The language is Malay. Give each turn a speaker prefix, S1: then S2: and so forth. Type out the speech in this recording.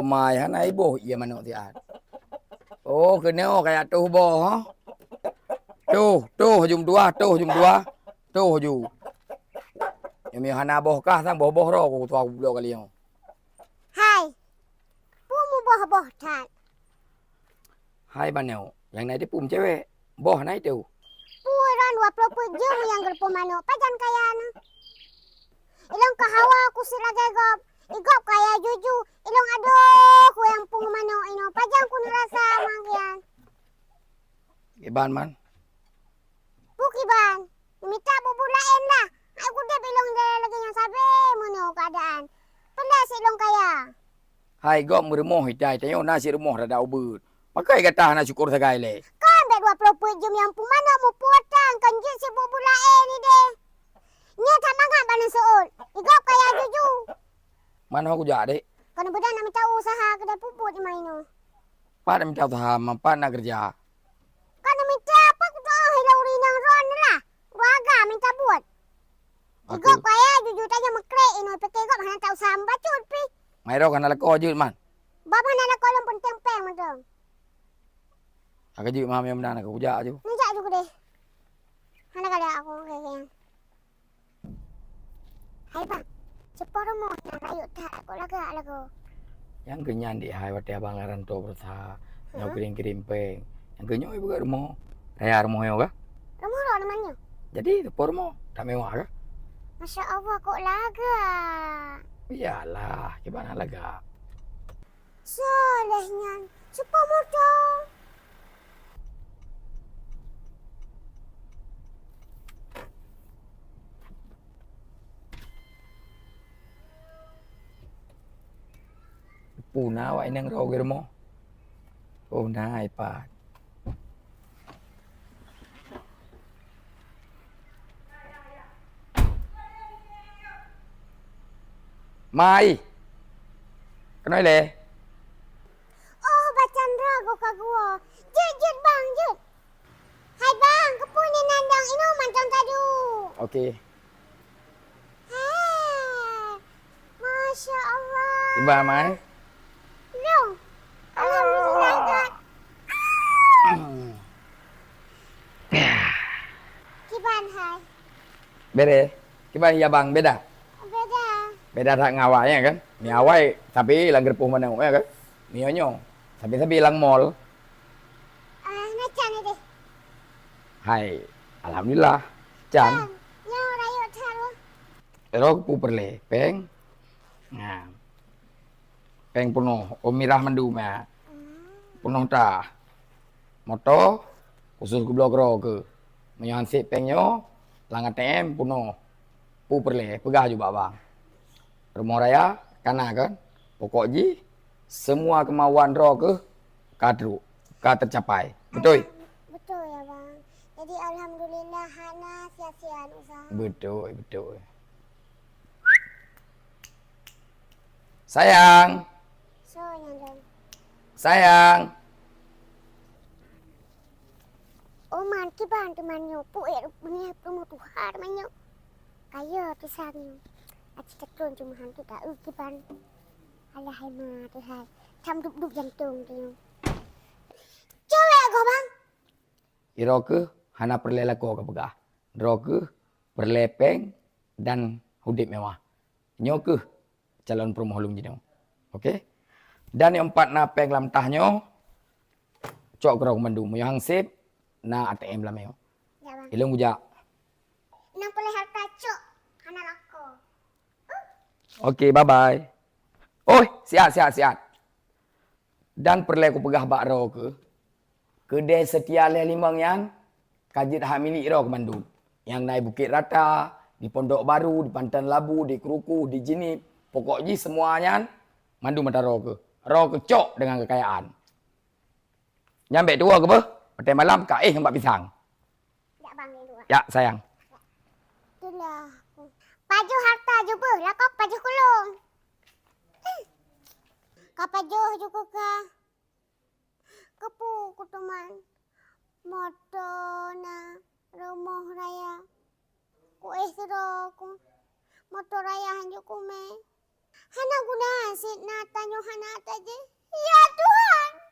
S1: mai hana ibu ia manuk tiat. Oh, kena kayak tuh boh, ha? Tuh jum dua. Tuh ju. Yang hana boh kah sang boh ro ku tua bulo kali yang.
S2: Hai. Pumu boh tan.
S1: Hai baneo, yang naik di pum cewek. Boh naik tu.
S2: Puran 20 jam yang gerpo manuk pajan kayan. Ilong kahawa aku siragai gop. Igop kaya juju. Ilong aduh ku yang pung manuk ino pajang ku nerasa mangkian.
S1: Iban man.
S2: Bukiban. Minta bubulain lah. Aku dah bilong dia lagi yang sabi manuk keadaan. Pendas ilong kaya.
S1: Hai gop meremoh hidai tayo nasi remoh rada ubud. Pakai kata na syukur sagai le.
S2: Kan bet 20 jam yang pung manuk mu potang kan jin si bubulain ni deh. Nya tak mangga banan soul. Igop kaya juju.
S1: Mana aku jadi?
S2: Kana bedan nak minta usaha kedai puput di maino.
S1: Pak nak minta usaha, pak nak kerja.
S2: Kana minta apa ku dah hilau rinang ron lah. Waga minta buat. Igop kaya juju tanya mekrek ino peke igop hana tak usaha bacut pi.
S1: Mai ro kana leko je man.
S2: Bapa hana kolom pun tempeng macam.
S1: Agak je mam yang mana aku ja je.
S2: Ninjak juga deh. Hana kada aku kayak. Hai bang. Cepor mo nak ayuk tak aku lagu.
S1: Yang kenyan di hai wate bangaran to bersa. Nyau kirim peng. Yang kenyo ibu ga rumah. Raya rumah yo ga?
S2: Rumah ro namanya.
S1: Jadi tepor mo, tak mewah ga?
S2: Masya Allah kok laga.
S1: Iyalah, gimana laga?
S2: Solehnya. Cepor mo dong.
S1: Puna wa inang ro ge mo. Puna iPad. Mai. Kenoi le.
S2: Oh, bacan rago kagua. Jut bang, jut. Hai bang, kepunya nandang ino mancang tadu.
S1: Okey.
S2: Hai. Masya Allah.
S1: Tiba mai.
S2: Dong. Alhamdulillah God. Kiban hai.
S1: Bere. Kiban ya bang beda.
S2: Beda.
S1: Beda tak ngawai ya kan? Ni awai tapi lang gerpuh mana ya kan? Ni onyo. Sabi lang mall.
S2: Nacan ni deh.
S1: Hai. Alhamdulillah. Chan.
S2: Nyaw rayo taruh.
S1: Erok pu perle. Peng. Nah. Peng puno. Omirah mandu ma. Puno ta. Moto. Khusus ku blok ro ke. Menyansip pengyo. Lang ATM puno. Pu perle. Pegah juga bang. Rumah raya. Kana kan. Pokok ji. Semua kemauan ro ke. Kadru. Ka tercapai. Betul?
S2: Betul ya bang. Jadi alhamdulillah hana sia-siaan usaha.
S1: Betul. Sayang.
S2: So nyandang.
S1: Sayang.
S2: Oh man kiban temannya. Pu'er punya promo Tuhan temannya. Kaya pisangnya. Aci tekun cuma hantu tak kiban. Alah hai ma Tuhan. Cam duk jantung dia. Cewek kau bang.
S1: Iro ke hana perle lako ke pegah. Ro ke perle peng dan hudip mewah. Nyo ke calon perumahan hulung jino. Okey. Dan yang empat na peng lam tahnyo. Cok kerong mandu mo yang sip na ATM lam yo.
S2: Ya bang.
S1: Ilung bujak.
S2: Nang boleh harta cok. Hana lako.
S1: Okey, bye bye. Oi, siap. Dan perle ku pegah bak ro ke. Kedai setia leh limang yang kajit hak milik ro ke Bandung. Yang naik Bukit Rata, di Pondok Baru, di Pantan Labu, di Keruku, di Jinip. Pokoknya semuanya mandu mata ro ke. Ro ke cok dengan kekayaan. Nyampe tua ke apa? Pada malam kak hembak pisang.
S2: Ya bang ni dua.
S1: Ya, sayang.
S2: Itulah. Paju harta juga. Lakok paju kulung. Kapaju juga ka. Kepu kutuman. Moto na rumah raya. Ku isro ku. Motor raya hanjuk kume. Hana guna si Nata nyo hanata je. Ya Tuhan.